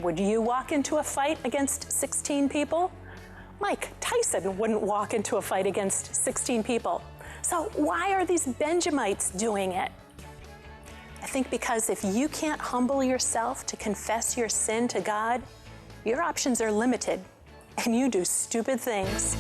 Would you walk into a fight against 16 people? Mike Tyson wouldn't walk into a fight against 16 people. So why are these Benjamites doing it? I think because if you can't humble yourself to confess your sin to God, your options are limited, and you do stupid things.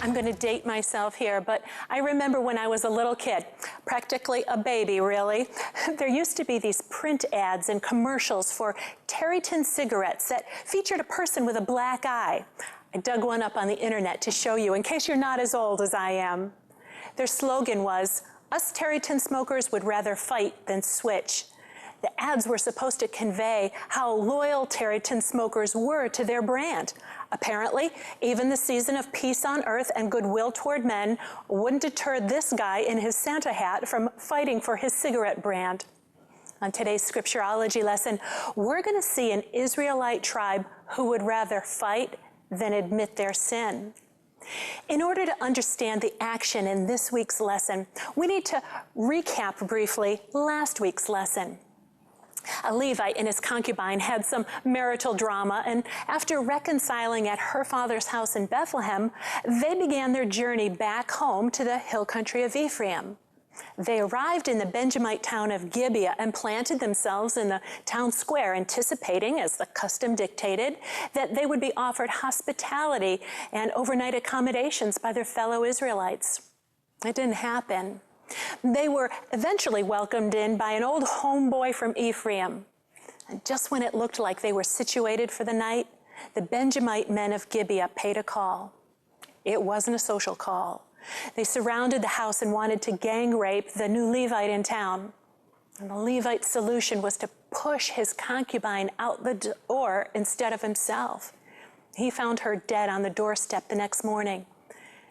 I'm going to date myself here, but I remember when I was a little kid, practically a baby, really, there used to be these print ads and commercials for Puritan cigarettes that featured a person with a black eye. I dug one up on the internet to show you, in case you're not as old as I am. Their slogan was, "Us Puritan smokers would rather fight than switch." The ads were supposed to convey how loyal Puritan smokers were to their brand. Apparently, even the season of peace on earth and goodwill toward men wouldn't deter this guy in his Santa hat from fighting for his cigarette brand. On today's Scriptureology lesson, we're going to see an Israelite tribe who would rather fight than admit their sin. In order to understand the action in this week's lesson, we need to recap briefly last week's lesson. A Levite and his concubine had some marital drama, and after reconciling at her father's house in Bethlehem, they began their journey back home to the hill country of Ephraim. They arrived in the Benjamite town of Gibeah and planted themselves in the town square, anticipating, as the custom dictated, that they would be offered hospitality and overnight accommodations by their fellow Israelites. It didn't happen. They were eventually welcomed in by an old homeboy from Ephraim. And just when it looked like they were situated for the night, the Benjamite men of Gibeah paid a call. It wasn't a social call. They surrounded the house and wanted to gang rape the new Levite in town. And the Levite's solution was to push his concubine out the door instead of himself. He found her dead on the doorstep the next morning.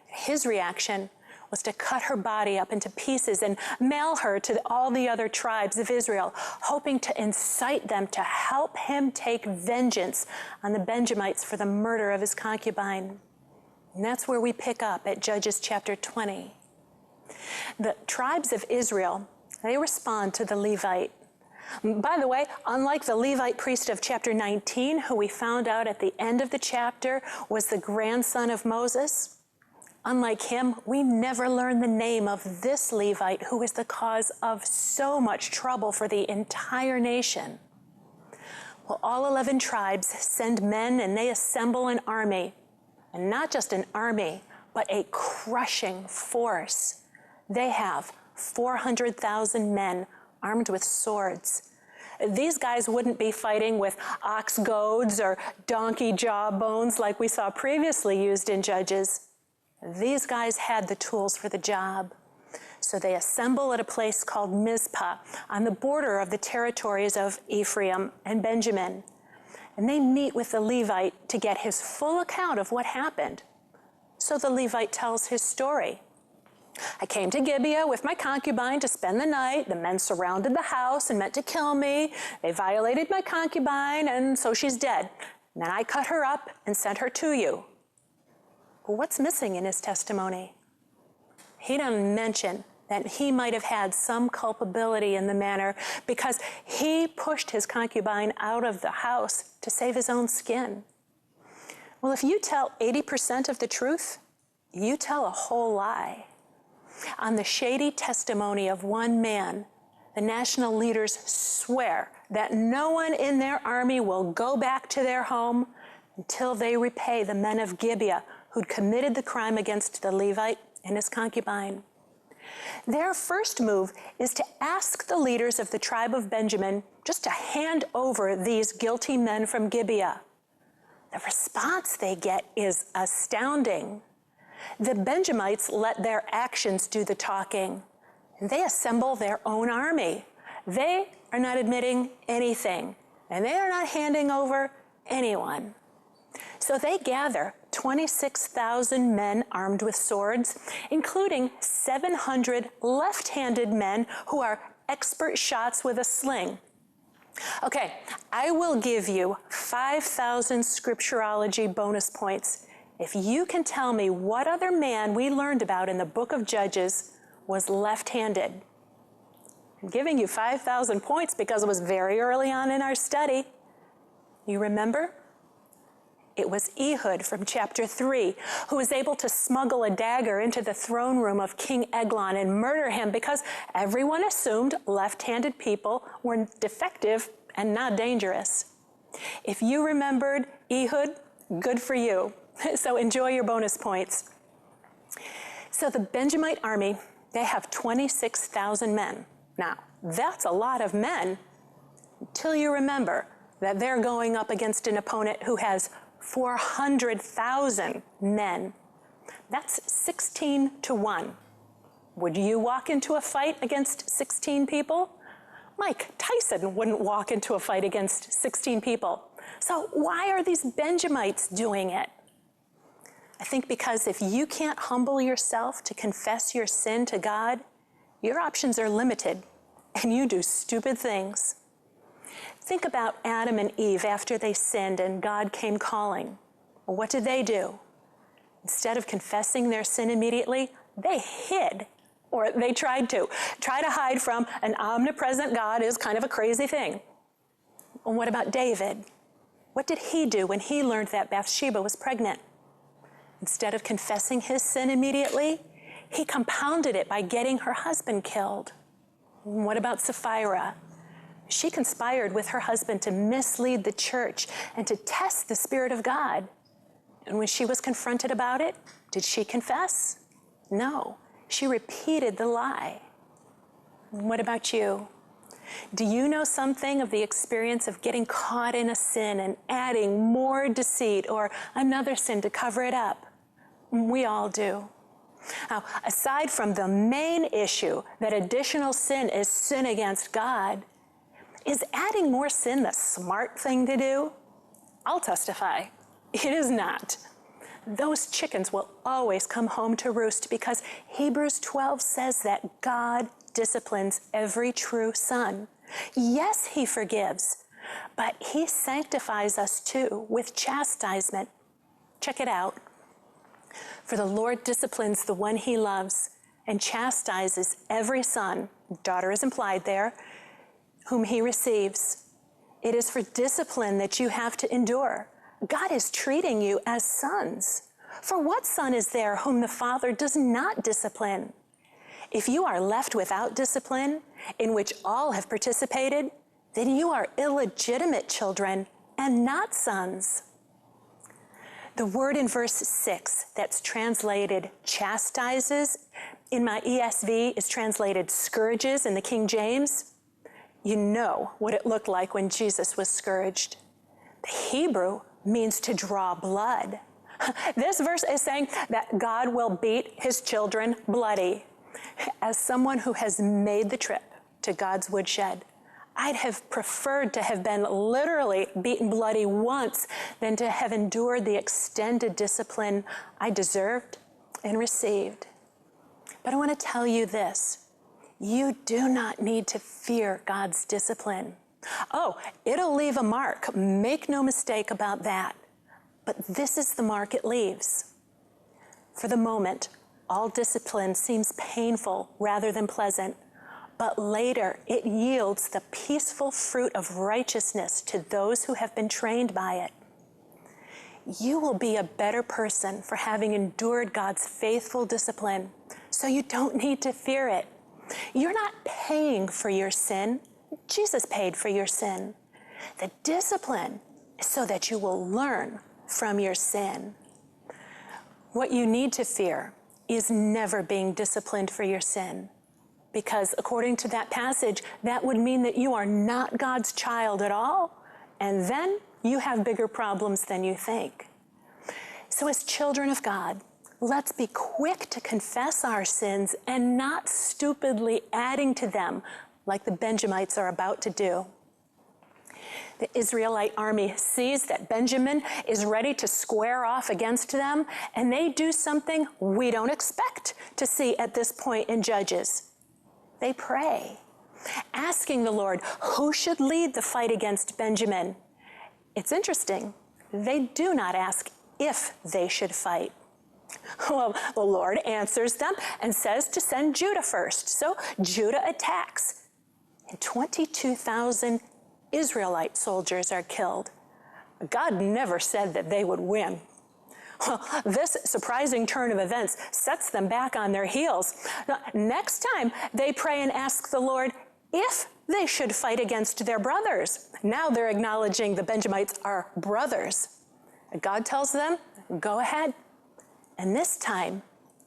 His reaction was to cut her body up into pieces and mail her to all the other tribes of Israel, hoping to incite them to help him take vengeance on the Benjamites for the murder of his concubine. And that's where we pick up at Judges chapter 20. The tribes of Israel, they respond to the Levite. By the way, unlike the Levite priest of chapter 19, who we found out at the end of the chapter was the grandson of Moses, unlike him, we never learn the name of this Levite who is the cause of so much trouble for the entire nation. Well, all 11 tribes send men and they assemble an army. And not just an army, but a crushing force. They have 400,000 men armed with swords. These guys wouldn't be fighting with ox goads or donkey jawbones like we saw previously used in Judges. These guys had the tools for the job. So they assemble at a place called Mizpah on the border of the territories of Ephraim and Benjamin. And they meet with the Levite to get his full account of what happened. So the Levite tells his story. I came to Gibeah with my concubine to spend the night. The men surrounded the house and meant to kill me. They violated my concubine, and so she's dead. And then I cut her up and sent her to you. What's missing in his testimony? He doesn't mention that he might have had some culpability in the matter because he pushed his concubine out of the house to save his own skin. Well, if you tell 80% of the truth, you tell a whole lie. On the shady testimony of one man, the national leaders swear that no one in their army will go back to their home until they repay the men of Gibeah who'd committed the crime against the Levite and his concubine. Their first move is to ask the leaders of the tribe of Benjamin just to hand over these guilty men from Gibeah. The response they get is astounding. The Benjamites let their actions do the talking, and they assemble their own army. They are not admitting anything, and they are not handing over anyone. So they gather 26,000 men armed with swords, including 700 left-handed men who are expert shots with a sling. Okay, I will give you 5,000 Scriptureology bonus points if you can tell me what other man we learned about in the book of Judges was left-handed. I'm giving you 5,000 points because it was very early on in our study. You remember? It was Ehud from chapter 3 who was able to smuggle a dagger into the throne room of King Eglon and murder him because everyone assumed left-handed people were defective and not dangerous. If you remembered Ehud, good for you. So enjoy your bonus points. So the Benjamite army, they have 26,000 men. Now, that's a lot of men until you remember that they're going up against an opponent who has 400,000 men. That's 16 to 1. Would you walk into a fight against 16 people? Mike Tyson wouldn't walk into a fight against 16 people. So why are these Benjamites doing it? I think because if you can't humble yourself to confess your sin to God, your options are limited and you do stupid things. Think about Adam and Eve after they sinned and God came calling. Well, what did they do? Instead of confessing their sin immediately, they hid, or they tried to. Try to hide from an omnipresent God is kind of a crazy thing. And what about David? What did he do when he learned that Bathsheba was pregnant? Instead of confessing his sin immediately, he compounded it by getting her husband killed. And what about Sapphira? She conspired with her husband to mislead the church and to test the Spirit of God. And when she was confronted about it, did she confess? No, she repeated the lie. And what about you? Do you know something of the experience of getting caught in a sin and adding more deceit or another sin to cover it up? We all do. Now, aside from the main issue that additional sin is sin against God, is adding more sin the smart thing to do? I'll testify, it is not. Those chickens will always come home to roost because Hebrews 12 says that God disciplines every true son. Yes, he forgives, but he sanctifies us too with chastisement. Check it out. For the Lord disciplines the one he loves and chastises every son, daughter is implied there, whom he receives. It is for discipline that you have to endure. God is treating you as sons. For what son is there whom the Father does not discipline? If you are left without discipline, in which all have participated, then you are illegitimate children and not sons. The word in verse 6 that's translated chastises, in my ESV is translated scourges in the King James. You know what it looked like when Jesus was scourged. The Hebrew means to draw blood. This verse is saying that God will beat his children bloody. As someone who has made the trip to God's woodshed, I'd have preferred to have been literally beaten bloody once than to have endured the extended discipline I deserved and received. But I want to tell you this. You do not need to fear God's discipline. Oh, it'll leave a mark. Make no mistake about that. But this is the mark it leaves. For the moment, all discipline seems painful rather than pleasant, but later it yields the peaceful fruit of righteousness to those who have been trained by it. You will be a better person for having endured God's faithful discipline, so you don't need to fear it. You're not paying for your sin. Jesus paid for your sin. The discipline is so that you will learn from your sin. What you need to fear is never being disciplined for your sin, because according to that passage, that would mean that you are not God's child at all, and then you have bigger problems than you think. So as children of God, let's be quick to confess our sins and not stupidly adding to them like the Benjamites are about to do. The Israelite army sees that Benjamin is ready to square off against them, and they do something we don't expect to see at this point in Judges. They pray, asking the Lord who should lead the fight against Benjamin. It's interesting, they do not ask if they should fight. Well, the Lord answers them and says to send Judah first. So Judah attacks, and 22,000 Israelite soldiers are killed. God never said that they would win. Well, this surprising turn of events sets them back on their heels. Now, next time, they pray and ask the Lord if they should fight against their brothers. Now they're acknowledging the Benjamites are brothers. God tells them, go ahead. And this time,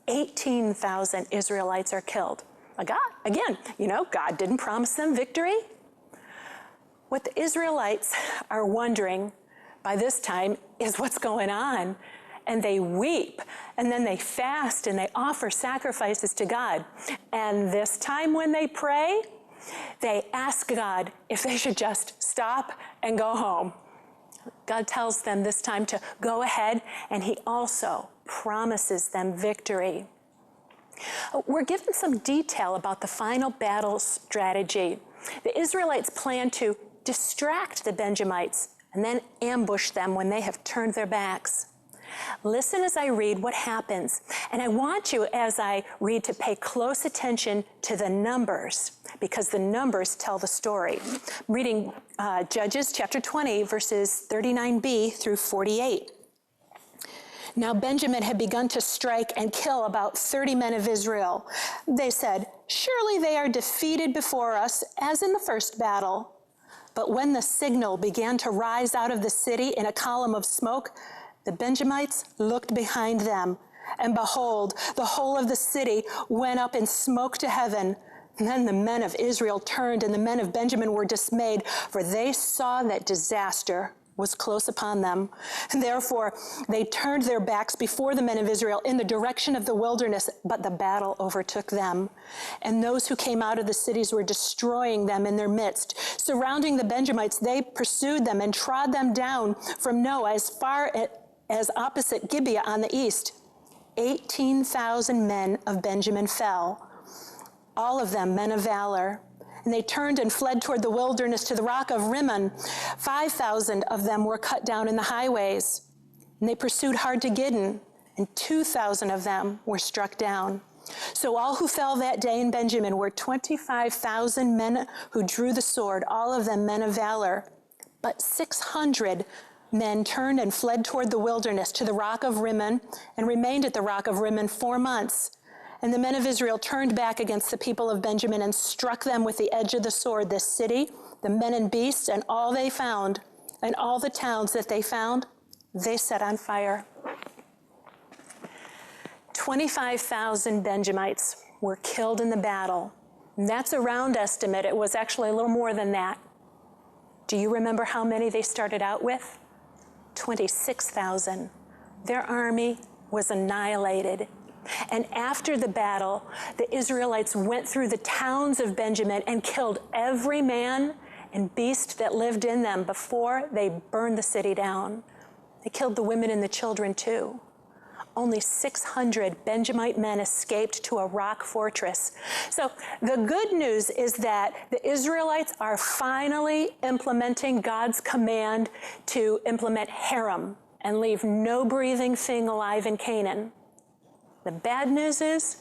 18,000 Israelites are killed. God, again, God didn't promise them victory. What the Israelites are wondering by this time is what's going on. And they weep, and then they fast, and they offer sacrifices to God. And this time when they pray, they ask God if they should just stop and go home. God tells them this time to go ahead, and he also promises them victory. We're given some detail about the final battle strategy. The Israelites plan to distract the Benjamites and then ambush them when they have turned their backs. Listen as I read what happens, and I want you, as I read, to pay close attention to the numbers, because the numbers tell the story. I'm reading Judges chapter 20, verses 39b through 48. Now Benjamin had begun to strike and kill about 30 men of Israel. They said, "Surely they are defeated before us, as in the first battle." But when the signal began to rise out of the city in a column of smoke, the Benjamites looked behind them, and behold, the whole of the city went up in smoke to heaven. And then the men of Israel turned, and the men of Benjamin were dismayed, for they saw that disaster was close upon them. And therefore, they turned their backs before the men of Israel in the direction of the wilderness, but the battle overtook them. And those who came out of the cities were destroying them in their midst. Surrounding the Benjamites, they pursued them and trod them down from Noah as far as opposite Gibeah on the east. 18,000 men of Benjamin fell, all of them men of valor. And they turned and fled toward the wilderness to the rock of Rimmon. 5,000 of them were cut down in the highways. And they pursued hard to Giddon, and 2,000 of them were struck down. So all who fell that day in Benjamin were 25,000 men who drew the sword, all of them men of valor. But 600 men turned and fled toward the wilderness to the rock of Rimmon, and remained at the rock of Rimmon 4 months. And the men of Israel turned back against the people of Benjamin and struck them with the edge of the sword, the city, the men and beasts, and all they found, and all the towns that they found, they set on fire. 25,000 Benjamites were killed in the battle. And that's a round estimate. It was actually a little more than that. Do you remember how many they started out with? 26,000. Their army was annihilated. And after the battle, the Israelites went through the towns of Benjamin and killed every man and beast that lived in them before they burned the city down. They killed the women and the children too. Only 600 Benjamite men escaped to a rock fortress. So the good news is that the Israelites are finally implementing God's command to implement herem and leave no breathing thing alive in Canaan. The bad news is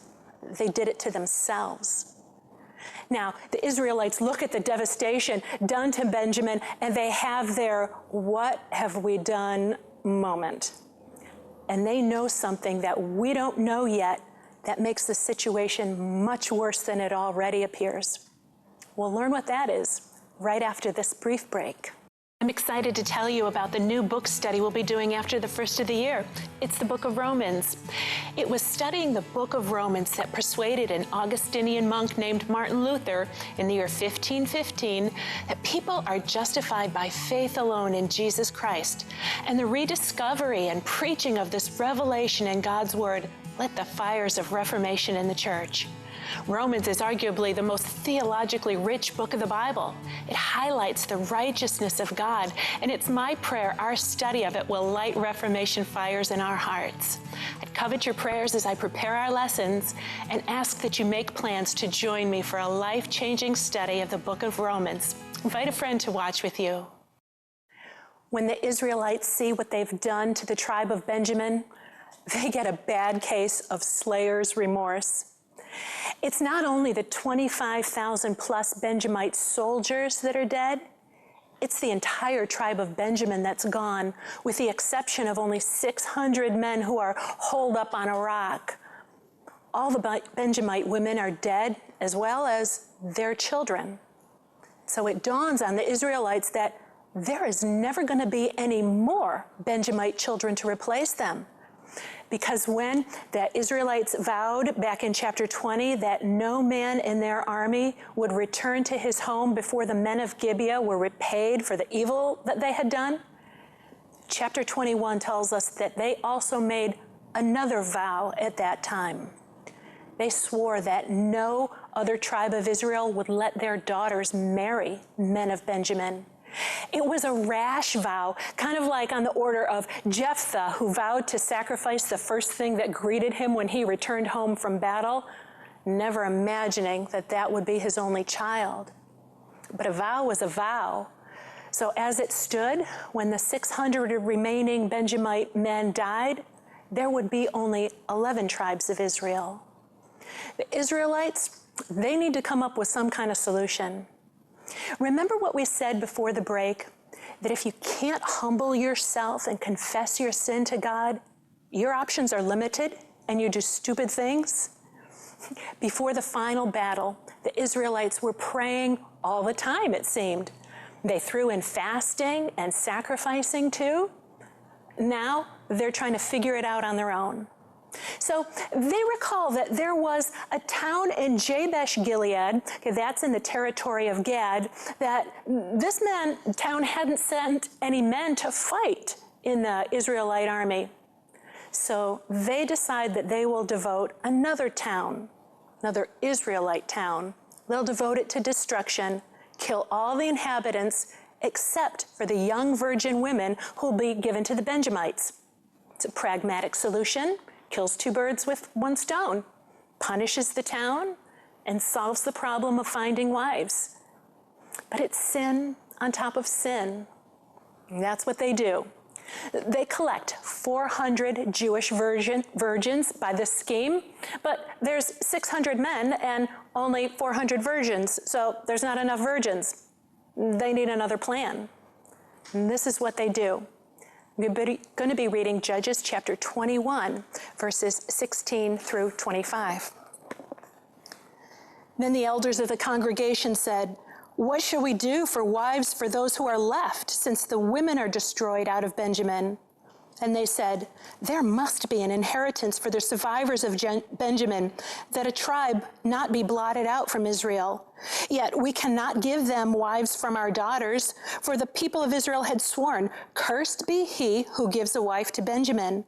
they did it to themselves. Now, the Israelites look at the devastation done to Benjamin, and they have their "what have we done" moment. And they know something that we don't know yet that makes the situation much worse than it already appears. We'll learn what that is right after this brief break. I'm excited to tell you about the new book study we'll be doing after the first of the year. It's the book of Romans. It was studying the book of Romans that persuaded an Augustinian monk named Martin Luther in the year 1515 that people are justified by faith alone in Jesus Christ. And the rediscovery and preaching of this revelation in God's Word lit the fires of Reformation in the church. Romans is arguably the most theologically rich book of the Bible. It highlights the righteousness of God, and it's my prayer our study of it will light Reformation fires in our hearts. I'd covet your prayers as I prepare our lessons and ask that you make plans to join me for a life-changing study of the book of Romans. Invite a friend to watch with you. When the Israelites see what they've done to the tribe of Benjamin, they get a bad case of slayer's remorse. It's not only the 25,000 plus Benjamite soldiers that are dead, it's the entire tribe of Benjamin that's gone, with the exception of only 600 men who are holed up on a rock. All the Benjamite women are dead, as well as their children. So it dawns on the Israelites that there is never going to be any more Benjamite children to replace them. Because when the Israelites vowed back in chapter 20 that no man in their army would return to his home before the men of Gibeah were repaid for the evil that they had done, chapter 21 tells us that they also made another vow at that time. They swore that no other tribe of Israel would let their daughters marry men of Benjamin. It was a rash vow, kind of like on the order of Jephthah, who vowed to sacrifice the first thing that greeted him when he returned home from battle, never imagining that that would be his only child. But a vow was a vow. So as it stood, when the 600 remaining Benjamite men died, there would be only 11 tribes of Israel. The Israelites, they need to come up with some kind of solution. Remember what we said before the break, that if you can't humble yourself and confess your sin to God, your options are limited and you do stupid things? Before the final battle, the Israelites were praying all the time, it seemed. They threw in fasting and sacrificing too. Now they're trying to figure it out on their own. So they recall that there was a town in Jabesh Gilead, okay, that's in the territory of Gad, that this town hadn't sent any men to fight in the Israelite army. So they decide that they will devote another town, another Israelite town. They'll devote it to destruction, kill all the inhabitants except for the young virgin women who will be given to the Benjamites. It's a pragmatic solution. Kills two birds with one stone, punishes the town, and solves the problem of finding wives. But it's sin on top of sin. And that's what they do. They collect 400 Jewish virgins by this scheme, but there's 600 men and only 400 virgins, so there's not enough virgins. They need another plan. And this is what they do. We're going to be reading Judges chapter 21, verses 16 through 25. Then the elders of the congregation said, "What shall we do for wives for those who are left, since the women are destroyed out of Benjamin?" And they said, "There must be an inheritance for the survivors of Benjamin, that a tribe not be blotted out from Israel. Yet we cannot give them wives from our daughters, for the people of Israel had sworn, 'Cursed be he who gives a wife to Benjamin.'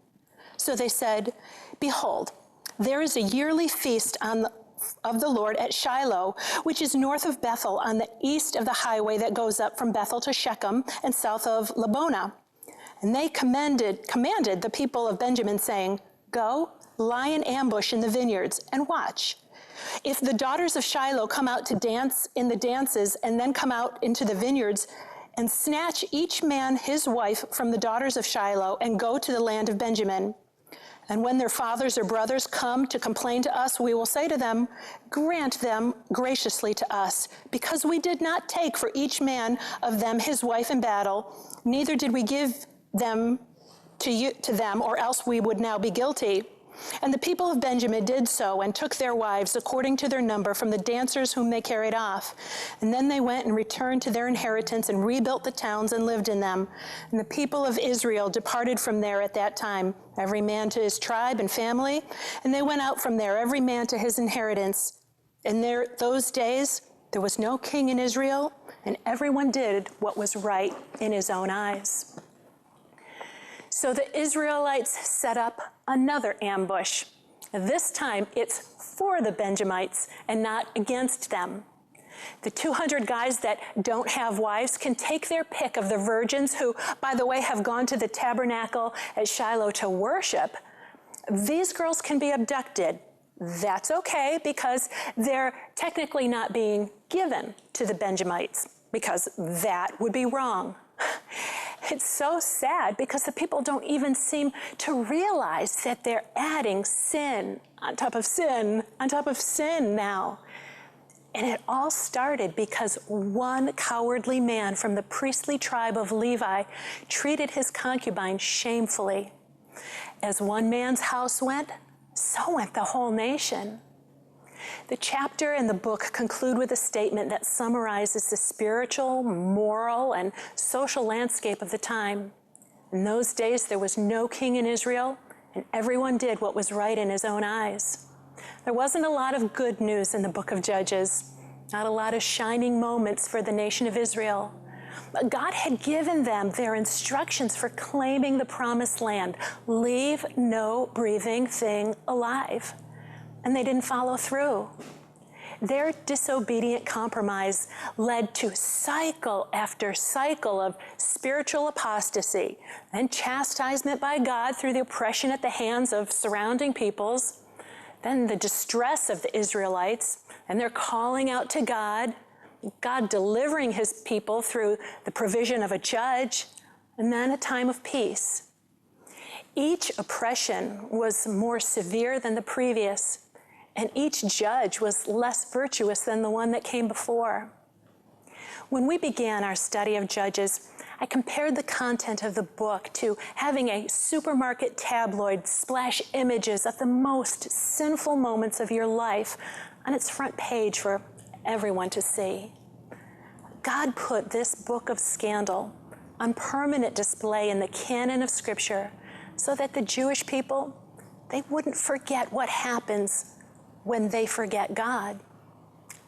So they said, 'Behold, there is a yearly feast of the Lord at Shiloh, which is north of Bethel, on the east of the highway that goes up from Bethel to Shechem and south of Lebonah.' And they commanded the people of Benjamin, saying, 'Go, lie in ambush in the vineyards, and watch. If the daughters of Shiloh come out to dance in the dances, and then come out into the vineyards, and snatch each man his wife from the daughters of Shiloh, and go to the land of Benjamin. And when their fathers or brothers come to complain to us, we will say to them, grant them graciously to us, because we did not take for each man of them his wife in battle, neither did we give them to them, or else we would now be guilty.' And the people of Benjamin did so, and took their wives according to their number from the dancers whom they carried off. And then they went and returned to their inheritance, and rebuilt the towns and lived in them. And the people of Israel departed from there at that time, every man to his tribe and family. And they went out from there, every man to his inheritance. In those days there was no king in Israel, and everyone did what was right in his own eyes." So the Israelites set up another ambush. This time, it's for the Benjamites and not against them. The 200 guys that don't have wives can take their pick of the virgins who, by the way, have gone to the tabernacle at Shiloh to worship. These girls can be abducted. That's okay because they're technically not being given to the Benjamites because that would be wrong. It's so sad because the people don't even seem to realize that they're adding sin on top of sin on top of sin now. And it all started because one cowardly man from the priestly tribe of Levi treated his concubine shamefully. As one man's house went, so went the whole nation. The chapter and the book conclude with a statement that summarizes the spiritual, moral, and social landscape of the time. In those days, there was no king in Israel, and everyone did what was right in his own eyes. There wasn't a lot of good news in the book of Judges, not a lot of shining moments for the nation of Israel. But God had given them their instructions for claiming the promised land. Leave no breathing thing alive. And they didn't follow through. Their disobedient compromise led to cycle after cycle of spiritual apostasy and chastisement by God through the oppression at the hands of surrounding peoples, then the distress of the Israelites and their calling out to God, God delivering his people through the provision of a judge, and then a time of peace. Each oppression was more severe than the previous, and each judge was less virtuous than the one that came before. When we began our study of Judges, I compared the content of the book to having a supermarket tabloid splash images of the most sinful moments of your life on its front page for everyone to see. God put this book of scandal on permanent display in the canon of Scripture so that the Jewish people, they wouldn't forget what happens when they forget God.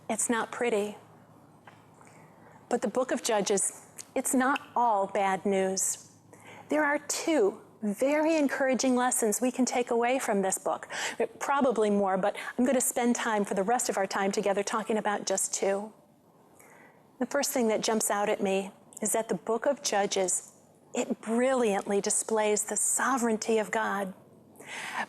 It's not pretty. But the book of Judges, it's not all bad news. There are two very encouraging lessons we can take away from this book. Probably more, but I'm going to spend time for the rest of our time together talking about just two. The first thing that jumps out at me is that the book of Judges, it brilliantly displays the sovereignty of God.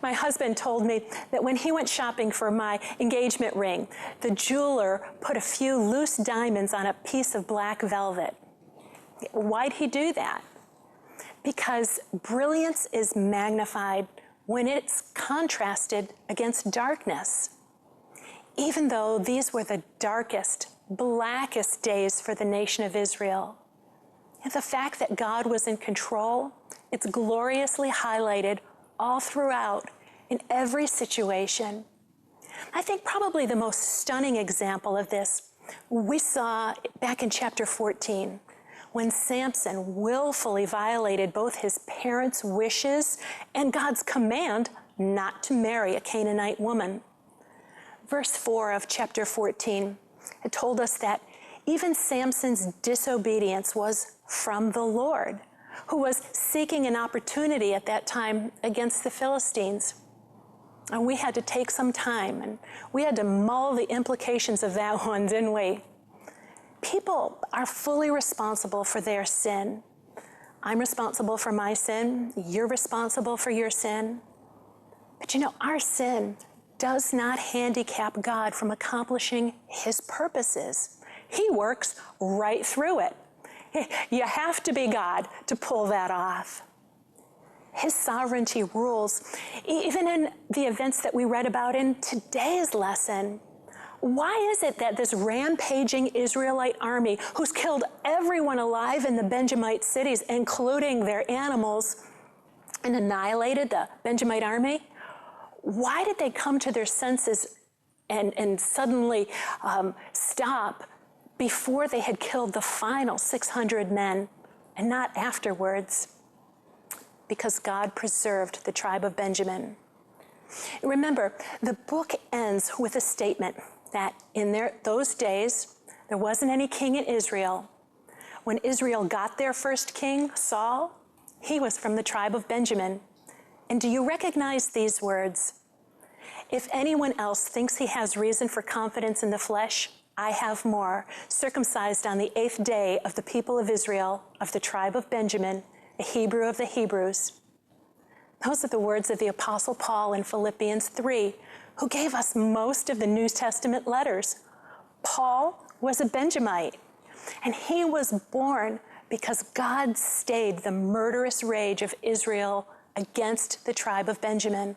My husband told me that when he went shopping for my engagement ring, the jeweler put a few loose diamonds on a piece of black velvet. Why'd he do that? Because brilliance is magnified when it's contrasted against darkness. Even though these were the darkest, blackest days for the nation of Israel, and the fact that God was in control, it's gloriously highlighted all throughout, in every situation. I think probably the most stunning example of this we saw back in chapter 14, when Samson willfully violated both his parents' wishes and God's command not to marry a Canaanite woman. Verse 4 of chapter 14, it told us that even Samson's disobedience was from the Lord, who was seeking an opportunity at that time against the Philistines. And we had to take some time, and we had to mull the implications of that one, didn't we? People are fully responsible for their sin. I'm responsible for my sin. You're responsible for your sin. But you know, our sin does not handicap God from accomplishing his purposes. He works right through it. You have to be God to pull that off. His sovereignty rules, even in the events that we read about in today's lesson. Why is it that this rampaging Israelite army, who's killed everyone alive in the Benjamite cities, including their animals, and annihilated the Benjamite army, why did they come to their senses and suddenly stop before they had killed the final 600 men, and not afterwards? Because God preserved the tribe of Benjamin. Remember, the book ends with a statement that in those days, there wasn't any king in Israel. When Israel got their first king, Saul, he was from the tribe of Benjamin. And do you recognize these words? If anyone else thinks he has reason for confidence in the flesh, I have more, circumcised on the 8th day of the people of Israel, of the tribe of Benjamin, a Hebrew of the Hebrews. Those are the words of the Apostle Paul in Philippians 3, who gave us most of the New Testament letters. Paul was a Benjamite, and he was born because God stayed the murderous rage of Israel against the tribe of Benjamin.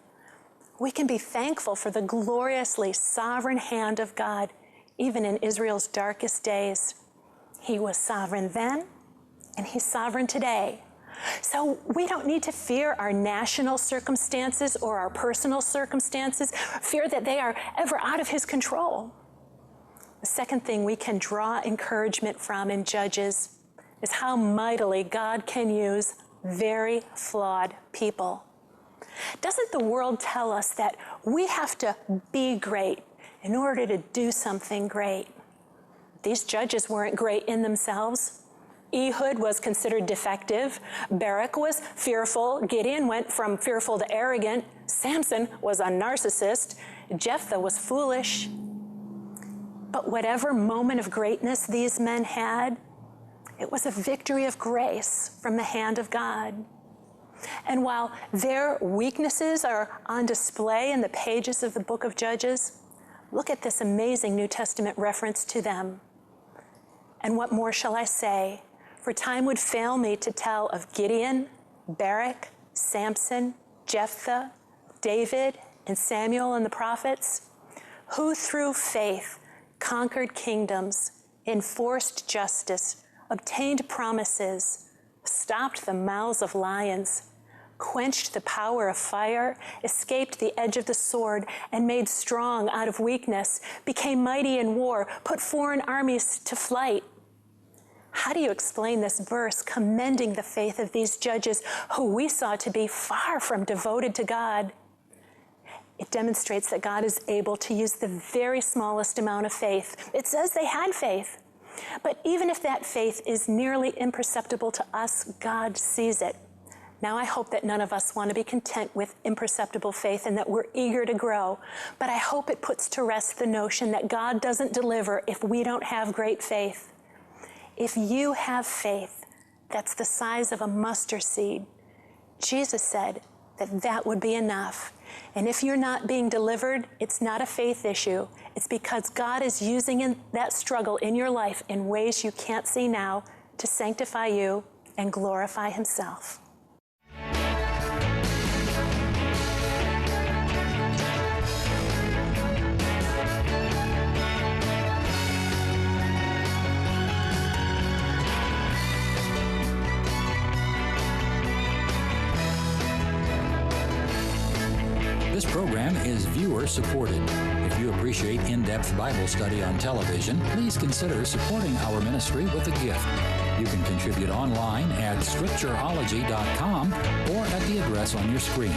We can be thankful for the gloriously sovereign hand of God, even in Israel's darkest days. He was sovereign then, and he's sovereign today. So we don't need to fear our national circumstances or our personal circumstances, fear that they are ever out of his control. The second thing we can draw encouragement from in Judges is how mightily God can use very flawed people. Doesn't the world tell us that we have to be great in order to do something great? These judges weren't great in themselves. Ehud was considered defective. Barak was fearful. Gideon went from fearful to arrogant. Samson was a narcissist. Jephthah was foolish. But whatever moment of greatness these men had, it was a victory of grace from the hand of God. And while their weaknesses are on display in the pages of the book of Judges, look at this amazing New Testament reference to them. And what more shall I say? For time would fail me to tell of Gideon, Barak, Samson, Jephthah, David, and Samuel and the prophets, who through faith conquered kingdoms, enforced justice, obtained promises, stopped the mouths of lions, quenched the power of fire, escaped the edge of the sword, and made strong out of weakness, became mighty in war, put foreign armies to flight. How do you explain this verse commending the faith of these judges who we saw to be far from devoted to God? It demonstrates that God is able to use the very smallest amount of faith. It says they had faith. But even if that faith is nearly imperceptible to us, God sees it. Now I hope that none of us want to be content with imperceptible faith and that we're eager to grow. But I hope it puts to rest the notion that God doesn't deliver if we don't have great faith. If you have faith that's the size of a mustard seed, Jesus said that that would be enough. And if you're not being delivered, it's not a faith issue. It's because God is using that struggle in your life in ways you can't see now to sanctify you and glorify himself. This program is viewer-supported. If you appreciate in-depth Bible study on television, please consider supporting our ministry with a gift. You can contribute online at Scriptureology.com or at the address on your screen.